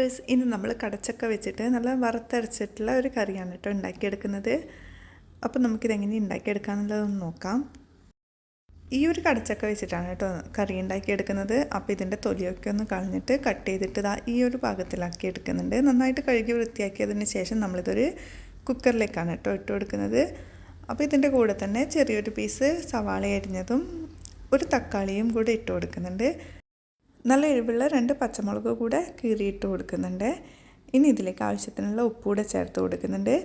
Viewers, ഇന്ന് നമ്മൾ കടച്ചക്ക വെച്ചിട്ട് നല്ല വറുത്തരച്ചിട്ടുള്ള ഒരു കറിയാണ് കേട്ടോ ഉണ്ടാക്കിയെടുക്കുന്നത്. അപ്പോൾ നമുക്കിതെങ്ങനെ ഉണ്ടാക്കിയെടുക്കാമെന്നുള്ളതൊന്ന് നോക്കാം. ഈ ഒരു കടച്ചക്ക വെച്ചിട്ടാണ് കേട്ടോ കറി ഉണ്ടാക്കിയെടുക്കുന്നത്. അപ്പോൾ ഇതിൻ്റെ തൊലിയൊക്കെ ഒന്ന് കളഞ്ഞിട്ട് കട്ട് ചെയ്തിട്ട് ഈ ഒരു പാകത്തിലാക്കി എടുക്കുന്നുണ്ട്. നന്നായിട്ട് കഴുകി വൃത്തിയാക്കിയതിന് ശേഷം നമ്മളിതൊരു കുക്കറിലേക്കാണ് കേട്ടോ ഇട്ട് കൊടുക്കുന്നത്. അപ്പോൾ ഇതിൻ്റെ കൂടെ തന്നെ ചെറിയൊരു പീസ് സവാള അരിഞ്ഞതും ഒരു തക്കാളിയും കൂടെ ഇട്ട് കൊടുക്കുന്നുണ്ട്. നല്ല എരിവുള്ള 2 പച്ചമുളക് കൂടെ കീറിയിട്ട് കൊടുക്കുന്നുണ്ട്. ഇനി ഇതിലേക്ക് ആവശ്യത്തിനുള്ള ഉപ്പ് കൂടെ ചേർത്ത് കൊടുക്കുന്നുണ്ട്.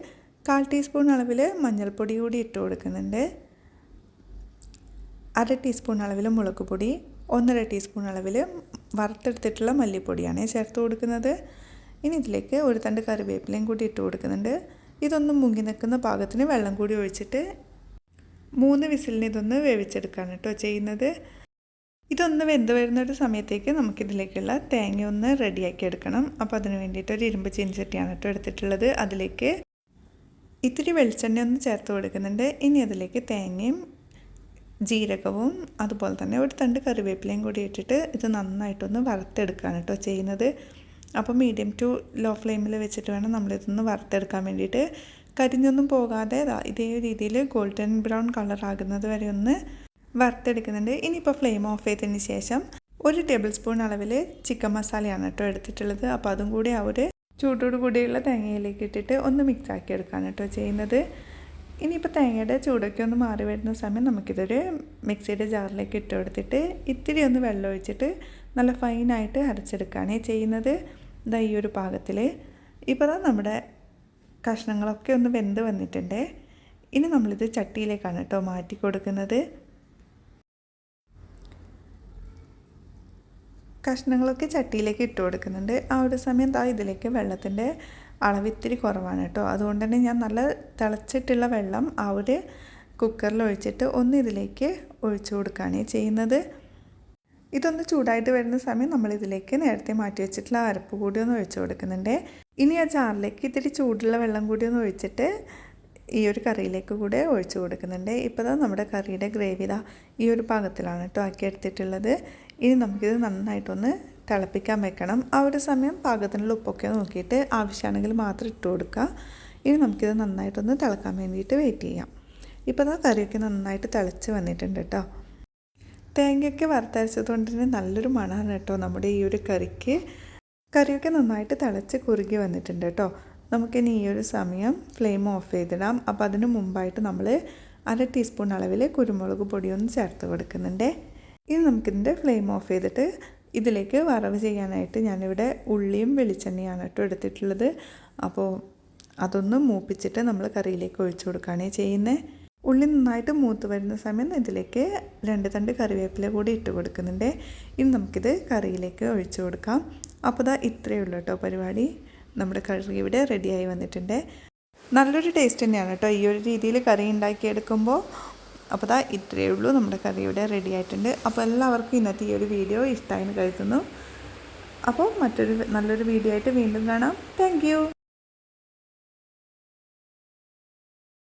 1/4 ടീസ്പൂൺ അളവിൽ മഞ്ഞൾപ്പൊടി കൂടി ഇട്ട് കൊടുക്കുന്നുണ്ട്. 1/2 ടീസ്പൂൺ അളവിൽ മുളക് പൊടി, 1/2 ടീസ്പൂൺ അളവിൽ വറുത്തെടുത്തിട്ടുള്ള മല്ലിപ്പൊടിയാണ് ചേർത്ത് കൊടുക്കുന്നത്. ഇനി ഇതിലേക്ക് ഒരു തണ്ട് കറിവേപ്പിലയും കൂടി ഇട്ട് കൊടുക്കുന്നുണ്ട്. ഇതൊന്നും മുങ്ങി നിൽക്കുന്ന പാകത്തിന് വെള്ളം കൂടി ഒഴിച്ചിട്ട് 3 വിസിലിന് ഇതൊന്ന് വേവിച്ചെടുക്കുകയാണ് കേട്ടോ ചെയ്യുന്നത്. ഇതൊന്ന് വെന്ത് വരുന്നൊരു സമയത്തേക്ക് നമുക്കിതിലേക്കുള്ള തേങ്ങ ഒന്ന് റെഡിയാക്കി എടുക്കണം. അപ്പോൾ അതിന് വേണ്ടിയിട്ട് ഒരു ഇരുമ്പ് ചീനച്ചട്ടിയാണ് കേട്ടോ എടുത്തിട്ടുള്ളത്. അതിലേക്ക് ഇത്തിരി വെളിച്ചെണ്ണ ഒന്ന് ചേർത്ത് കൊടുക്കുന്നുണ്ട്. ഇനി അതിലേക്ക് തേങ്ങയും ജീരകവും അതുപോലെ തന്നെ ഒരു തണ്ട് കറിവേപ്പിലയും കൂടി ഇട്ടിട്ട് ഇത് നന്നായിട്ടൊന്ന് വറുത്തെടുക്കുകയാണ് കേട്ടോ ചെയ്യുന്നത്. അപ്പോൾ മീഡിയം ടു ലോ ഫ്ലെയിമിൽ വെച്ചിട്ട് വേണം നമ്മളിതൊന്ന് വറുത്തെടുക്കാൻ വേണ്ടിയിട്ട്. കരിഞ്ഞൊന്നും പോകാതെ ഇതേ രീതിയിൽ ഗോൾഡൻ ബ്രൗൺ കളർ ആകുന്നത് വരെ ഒന്ന് വറുത്തെടുക്കുന്നുണ്ട്. ഇനിയിപ്പോൾ ഫ്ലെയിം ഓഫ് ചെയ്തതിന് ശേഷം 1 ടേബിൾ സ്പൂൺ അളവിൽ ചിക്കൻ മസാലയാണ് കേട്ടോ എടുത്തിട്ടുള്ളത്. അപ്പോൾ അതും കൂടി ആ ഒരു ചൂടോട് കൂടിയുള്ള തേങ്ങയിലേക്ക് ഇട്ടിട്ട് ഒന്ന് മിക്സ് ആക്കി എടുക്കുകയാണ് കേട്ടോ ചെയ്യുന്നത്. ഇനിയിപ്പോൾ തേങ്ങയുടെ ചൂടൊക്കെ ഒന്ന് മാറി വരുന്ന സമയം നമുക്കിതൊരു മിക്സിയുടെ ജാറിലേക്ക് ഇട്ട് കൊടുത്തിട്ട് ഇത്തിരി ഒന്ന് വെള്ളം ഒഴിച്ചിട്ട് നല്ല ഫൈനായിട്ട് അരച്ചെടുക്കുകയാണ് ചെയ്യുന്നത്. ഈ ഒരു പാകത്തിൽ ഇപ്പോൾ നമ്മുടെ കഷ്ണങ്ങളൊക്കെ ഒന്ന് വെന്ത് വന്നിട്ടുണ്ട്. ഇനി നമ്മളിത് ചട്ടിയിലേക്കാണ് കേട്ടോ മാറ്റി കൊടുക്കുന്നത്. കഷ്ണങ്ങളൊക്കെ ചട്ടിയിലേക്ക് ഇട്ട് കൊടുക്കുന്നുണ്ട്. ആ ഒരു സമയം ഇതിലേക്ക് വെള്ളത്തിൻ്റെ അളവ് ഇത്തിരി കുറവാണ് കേട്ടോ. അതുകൊണ്ട് തന്നെ ഞാൻ നല്ല തിളച്ചിട്ടുള്ള വെള്ളം ആ ഒരു കുക്കറിൽ ഒഴിച്ചിട്ട് ഒന്ന് ഇതിലേക്ക് ഒഴിച്ചു കൊടുക്കുകയാണ് ചെയ്യുന്നത്. ഇതൊന്ന് ചൂടായിട്ട് വരുന്ന സമയം നമ്മളിതിലേക്ക് നേരത്തെ മാറ്റി വെച്ചിട്ടുള്ള അരപ്പ് കൂടി ഒന്ന് ഒഴിച്ചു കൊടുക്കുന്നുണ്ട്. ഇനി ആ ജാറിലേക്ക് ഇത്തിരി ചൂടുള്ള വെള്ളം കൂടി ഒന്ന് ഒഴിച്ചിട്ട് ഈ ഒരു കറിയിലേക്ക് കൂടെ ഒഴിച്ചു കൊടുക്കുന്നുണ്ട്. ഇപ്പോൾ നമ്മുടെ കറിയുടെ ഗ്രേവി ഈ ഒരു പാകത്തിലാണ് കേട്ടോ ആക്കിയെടുത്തിട്ടുള്ളത്. ഇനി നമുക്കിത് നന്നായിട്ടൊന്ന് തിളപ്പിക്കാൻ വെക്കണം. ആ ഒരു സമയം പാകത്തിനുള്ള ഉപ്പൊക്കെ നോക്കിയിട്ട് ആവശ്യമാണെങ്കിൽ മാത്രം ഇട്ട് കൊടുക്കുക. ഇനി നമുക്കിത് നന്നായിട്ടൊന്ന് തിളക്കാൻ വേണ്ടിയിട്ട് വെയിറ്റ് ചെയ്യാം. ഇപ്പോൾ കറിയൊക്കെ നന്നായിട്ട് തിളച്ച് വന്നിട്ടുണ്ട് കേട്ടോ. തേങ്ങയൊക്കെ വറുത്തരച്ചത് കൊണ്ട് തന്നെ നല്ലൊരു മണമാണ് കേട്ടോ നമ്മുടെ ഈ ഒരു കറിക്ക്. കറിയൊക്കെ നന്നായിട്ട് തിളച്ച് കുറുകി വന്നിട്ടുണ്ട് കേട്ടോ. നമുക്കിനി ഈ ഒരു സമയം ഫ്ലെയിം ഓഫ് ചെയ്തിടാം. അപ്പോൾ അതിന് മുമ്പായിട്ട് നമ്മൾ 1/2 ടീസ്പൂൺ അളവിൽ കുരുമുളക് പൊടിയൊന്ന് ചേർത്ത് കൊടുക്കുന്നുണ്ട്. ഇനി നമുക്കിതിൻ്റെ ഫ്ലെയിം ഓഫ് ചെയ്തിട്ട് ഇതിലേക്ക് വറവ് ചെയ്യാനായിട്ട് ഞാനിവിടെ ഉള്ളിയും വെളിച്ചെണ്ണയാണ് കേട്ടോ എടുത്തിട്ടുള്ളത്. അപ്പോൾ അതൊന്ന് മൂപ്പിച്ചിട്ട് നമ്മൾ കറിയിലേക്ക് ഒഴിച്ചു കൊടുക്കുകയാണ് ചെയ്യുന്നത്. ഉള്ളി നന്നായിട്ട് മൂത്ത് വരുന്ന സമയം ഇതിലേക്ക് 2 തണ്ട് കറിവേപ്പില കൂടി ഇട്ട് കൊടുക്കുന്നുണ്ട്. ഇനി നമുക്കിത് കറിയിലേക്ക് ഒഴിച്ചു കൊടുക്കാം. അപ്പോൾ ഇത്രയേ ഉള്ളൂ കേട്ടോ പരിപാടി. നമ്മുടെ കറി ഇവിടെ റെഡിയായി വന്നിട്ടുണ്ട്. നല്ലൊരു ടേസ്റ്റ് തന്നെയാണ് കേട്ടോ ഈ ഒരു രീതിയിൽ കറി ഉണ്ടാക്കിയെടുക്കുമ്പോൾ. അപ്പോൾ ഇത്രയേ ഉള്ളൂ, നമ്മുടെ കറി ഇവിടെ റെഡി ആയിട്ടുണ്ട്. അപ്പോൾ എല്ലാവർക്കും ഇന്നത്തെ ഈ ഒരു വീഡിയോ ഇഷ്ടമായെന്ന് കരുതുന്നു. അപ്പോൾ നല്ലൊരു വീഡിയോ ആയിട്ട് വീണ്ടും കാണാം. Thank you.